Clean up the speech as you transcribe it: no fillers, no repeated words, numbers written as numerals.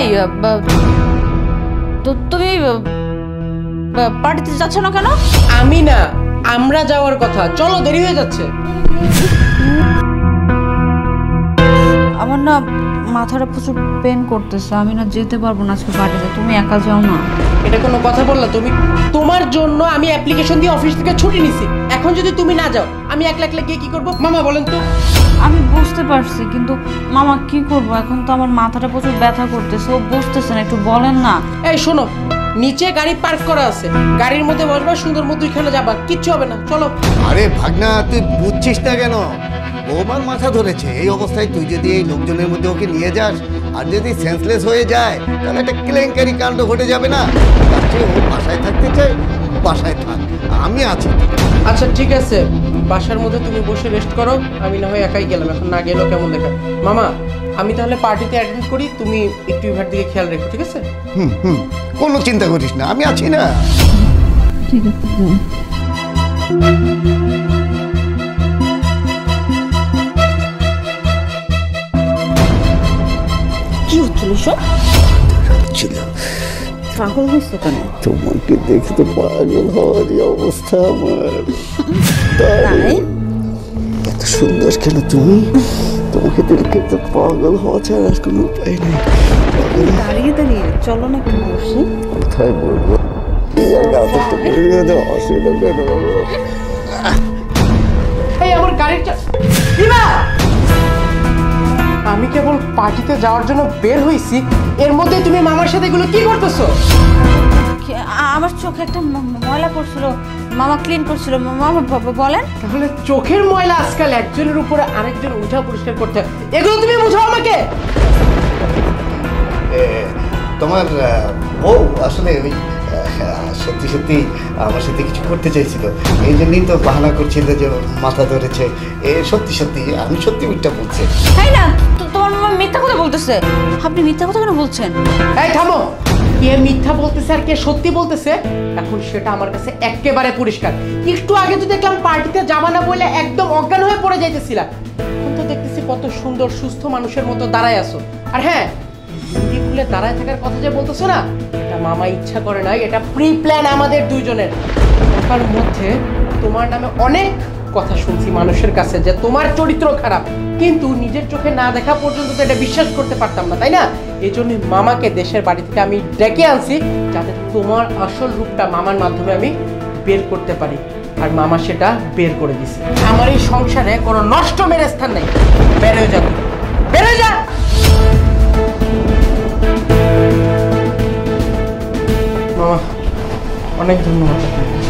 এই তুমি পার্টিতে যাচ্ছ না কেন? আমি না, আমরা যাওয়ার কথা। চলো, দেরি হয়ে যাচ্ছে। আমার না মাথাটা প্রচুর পেন করতেছে, আমি না যেতে পারবো না আজকে পার্টিতে। তুমি একা যাও না। এটা কোনো কথা বললা তুমি? তোমার জন্য আমি অ্যাপ্লিকেশন দিয়ে অফিস থেকে ছুটি নিছি। এখন যদি তুমি না যাও, আমি একলা একলা গিয়ে কি করবো? মামা বলেন তো। আমি বুঝতে পারছি, কিন্তু মামা কি করব এখন? তো আমার মাথাটা প্রচুর ব্যথা করতেছে, ও বুঝতেছে না, একটু বলেন না। এই শোনো, নিচে গাড়ি পার্ক করা আছে, গাড়ির মধ্যে বসবা, সুন্দর মতো ওইখানে যাবা, কিচ্ছু হবে না। চলো। আরে ভাগনা, তুই বুঝছিস না কেন? বৌমার মাথা ধরেছে। এই অবস্থায় তুই যদি এই লোকজনের মধ্যে ওকে নিয়ে যাস, আর যদি সেন্সলেস হয়ে যায়, তাহলে একটা কেলেঙ্কারি কাণ্ড ঘটে যাবে না? ও বাসায় থাকতে চাই, বাসায় থাক, আমি আছি। আচ্ছা ঠিক আছে, বাসার মধ্যে তুমি বসে রেস্ট করো, আমি না হয় একাই গেলাম। এখন না গেলেও কেমন দেখা। মামা, আমি তাহলে পার্টিতে অ্যাটেন্ড করি, তুমি একটু ইভার দিকে খেয়াল রেখো, ঠিক আছে? কোনো চিন্তা করিস না, আমি আছি না। ঠিক আছে। কি হচ্ছিল সব? পাগল হয়েছে কেন? তোমাকে দেখে তো পাগল হওয়ারই অবস্থা আমার। এত সুন্দর কেন তুমি? তোমাকে দেখে তো পাগল হওয়া ছাড়া আর কোনো উপায় নেই। দাঁড়িয়ে দাঁড়িয়ে চলো না, একটু বসি। কোথায় বলবো? এই আমার গাড়িটা। আমি কেবল পার্টিতে যাওয়ার জন্য বের হইছি, এর মধ্যে তুমি মামার সাথে এগুলো কি করতেছো? আমার চোখে একটা ময়লা পড়ছিল, মামা ক্লিন করছিল। মামা বলেন। তাহলে চোখের ময়লা আজকাল একজনের উপরে আরেকজন উঠা পরিষ্কার করতে হয়, এগুলো তুমি বুঝাও আমাকে? তোমার বউ আসলে ওই সত্যি সত্যি আমার সাথে কিছু করতে চাইছিল, এই জন্যই তো বাহানা করছিল যে মাথা ধরেছে। সত্যি সত্যি আমি সত্যি মিথ্যা বলছি। তাই না? তোমার মামা মিথ্যা কথা বলতেছে। আপনি মিথ্যা কথা কেন বলছেন? এই থামো, কে মিথ্যা বলতেছে আর কে সত্যি বলতেছে এখন সেটা আমার কাছে একেবারে পরিষ্কার। একটু আগে তো দেখলাম পার্টিতে যাবা না বলে একদম অজ্ঞান হয়ে পড়ে যাইতেছিলা, এখন তো দেখতেছি কত সুন্দর সুস্থ মানুষের মতো দাঁড়ায় আছো। আর হ্যাঁ, লুঙ্গি খুলে দাঁড়ায় থাকার কথা যে বলতেছো না, এটা মামা ইচ্ছা করে নাই, এটা প্রি প্ল্যান আমাদের দুইজনের। ওটার মধ্যে তোমার নামে অনেক কথা শুনছি মানুষের কাছে যে তোমার চরিত্র খারাপ, কিন্তু নিজের চোখে না দেখা পর্যন্ত তো এটা বিশ্বাস করতে পারতাম না, তাই না? এই জন্য মামাকে দেশের বাড়ি থেকে আমি ডেকে আনছি, যাতে তোমার আসল রূপটা মামার মাধ্যমে আমি বের করতে পারি। আর মামা সেটা বের করে দিছে। আমার এই সংসারে কোনো নষ্ট মেরে স্থান নেই। বের হয়ে যা, বের হয়ে যা। মামা, অনেক ধন্যবাদ আপনাকে।